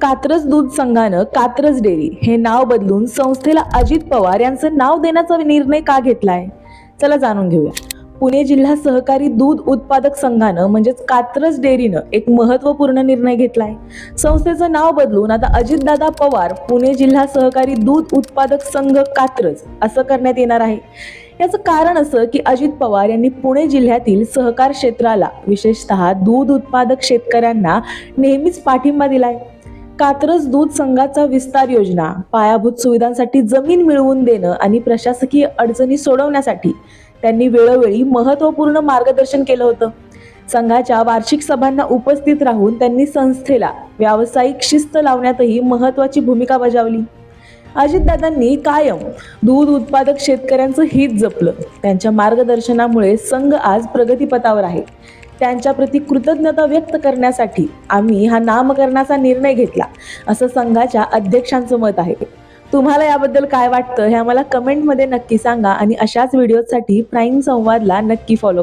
कात्रज दूध संघानं कात्रज डेअरी हे नाव बदलून संस्थेला अजित पवार यांचं नाव देण्याचा निर्णय का घेतलाय? चला जाणून घेऊया. पुणे जिल्हा सहकारी दूध उत्पादक संघानं म्हणजेच कात्रज डेअरीनं एक महत्त्वपूर्ण निर्णय घेतलाय. संस्थेचं नाव बदलून आता अजितदादा पवार पुणे जिल्हा सहकारी दूध उत्पादक संघ कात्रज असं करण्यात येणार आहे. याचं कारण असं की अजित पवार यांनी पुणे जिल्ह्यातील सहकार क्षेत्राला विशेषतः दूध उत्पादक शेतकऱ्यांना नेहमीच पाठिंबा दिलाय. कात्रज दूध संघाचा विस्तार योजना, पायाभूत सुविधांसाठी जमीन मिळवून देणं आणि प्रशासकीय अडचणी सोडवण्यासाठी त्यांनी वेळोवेळी महत्त्वपूर्ण मार्गदर्शन केलं होतं. संघाच्या वार्षिक सभांना उपस्थित राहून त्यांनी संस्थेला व्यावसायिक शिस्त लावण्यातही महत्त्वाची भूमिका बजावली. अजितदादांनी कायम दूध उत्पादक शेतकऱ्यांचं हित जपलं. त्यांच्या मार्गदर्शनामुळे संघ आज प्रगतीपथावर आहे. त्यांच्या प्रति कृतज्ञता व्यक्त करण्यासाठी आम्ही हा नामकरणाचा निर्णय घेतला, असं संघाच्या अध्यक्षांचं मत आहे. तुम्हाला याबद्दल काय वाटतं हे आम्हाला कमेंटमध्ये नक्की सांगा आणि अशाच व्हिडिओसाठी प्राईम संवादला नक्की फॉलो करा.